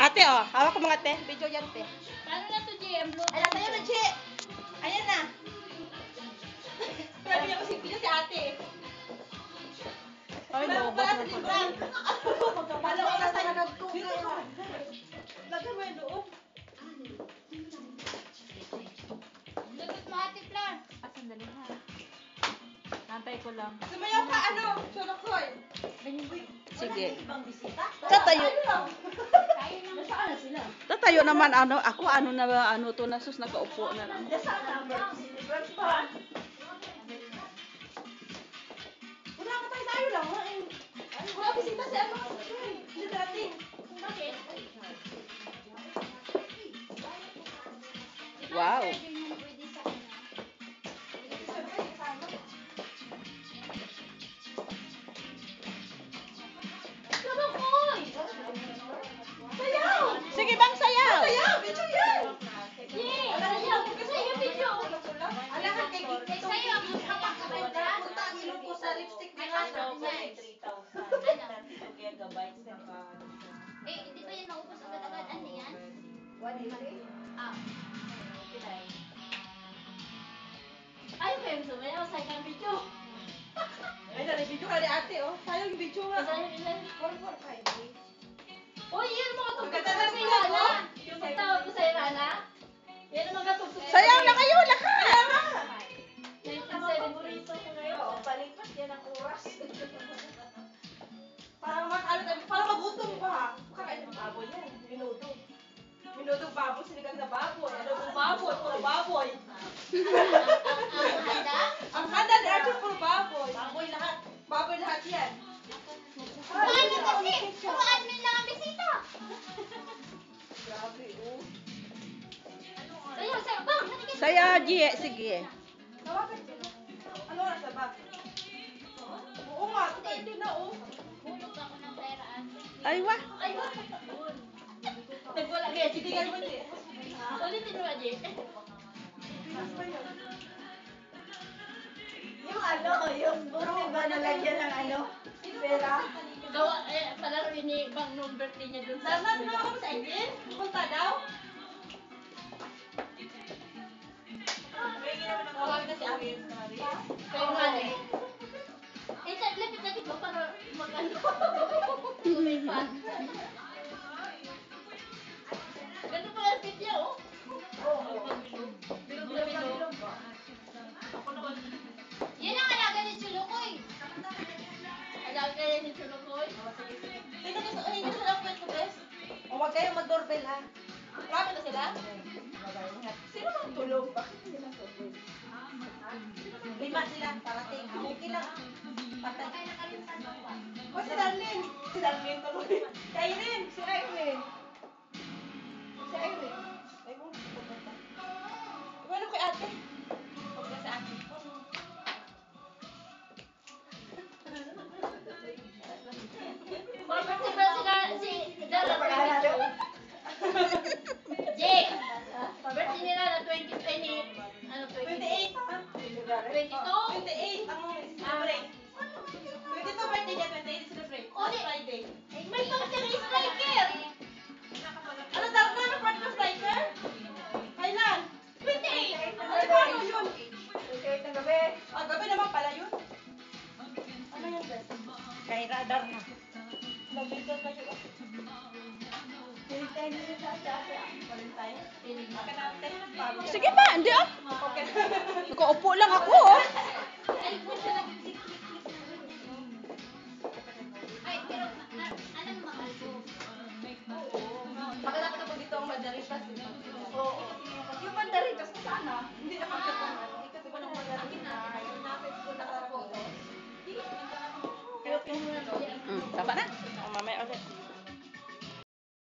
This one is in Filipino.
Ate, oh. Hawak ko mga te. Video yan, te. Paano na to, GM? Ayan, tayo na, G. Ayan na. Grabe niya kasi pila si ate. Ay, no. Pala sa librang. Pala ko na sa nagtugay. Lagyan mo yung loob. Lagot mo, ate Flor. Sandali ha. Nantay ko lang. Sumayaw ka, ano? Cholokoy. Sige. Tatayo. Tayo naman. Nasaan na sila? Tatayo naman ako ano to na sus nakaupo na lang. Nasaan na? Librang pa. Wala ka tayo lang. Wala bisita si ano. Hindi dating. Bakit? Wow. Pwede mo pwede sa kanya. Labakoy! Sayaw! Sige bang sayaw. Sayaw! Video yan! Yeah! Sayaw! Sayaw video! Alam ka kay Kay sayo ang kapakabenta. punta ang ilong ko sa lipstick ni Ano? Rasa. Eh, di ba yan naubos agad-agad? Ano yan? Ah. Ayaw kayo sumayaw sa ikang video. Ay, video ka ni ate, oh. Sayang yung video nga. Kasi ilan? 445. Uy, yan mga tugtog Maganda sa na kay pala, Rana. oh. Yung tawag ko sa Rana. Yan ang mga tugtog. Sayaw na kayo lahat. 1970 ko ngayon. Palipas yan ang oras. Para para magutom pa. Kakain ng baboy yan. Minudo. Minudo baboy, sinigang na baboy. Ano kung baboy? Puro baboy. Ang handa. Ang handa ni Archie, puro baboy. Baboy lahat. Baboy lahat yan. Paano kasi? Puro admin lang ang bisita. Grabe, oh. Sayaw, sayaw. Bang, natigil. Sayaw, G. Sige. Tawagan sila. Ano oras na ba? Oo nga, 2:30 na, oh. Hulog ako ng pera, ate. Ay wa. Ay, wala. Nagwala kaya. Sige, ganun mo, Chi. Ulitin mo, Adi. Pinas pa yun. Yung ano, yung buti ba nalagyan ng ano? Pera? Gawa, palaro ni Bang nung birthday niya dun sa... Dapat mo ako sa Edwin? Punta daw? Tawag na si Awin. Kayo nga eh. Eh, lapit-lapit mo para mag-ano. May fan. Ganun pala ang fit niya, oh. Bilog na bilog. Yan ang alaga ni Chulukoy. Alaga ni Chulukoy. Tingnan ko sa uhin ko sa lapit ko, bes. O, huwag kayong mag-doorbell, ha? Lapit na sila? Sino bang tulog? Bakit hindi lang tulog? 5 sila, parating. Okay lang. Patay. O, si Darlene. Si Darlene tuloy. Si Irene. Si Irene. Si Irene. Ay, mo. Iwan kay ate. Huwag na sa ate. Bakit ba sila si Dara video? Jake! Birthday nila na 2020. Ano 28. 22? 28 ang celebrate. 22 birthday niya, 28 celebrate. O, di- Friday. May pang-siyang striker! Ano daw na? Ano part ng striker? Kailan? 28! Ay, paano yun? Kahit ng gabi. Ah, gabi naman pala yun. Ano yan, Bes? Kay radar na. Nag-video kayo. Kahit tayo nila sa ate. Valentine. Okay na, tayo nagbago. Sige pa, hindi ah. Okay. Nakaupo lang ako. Oh.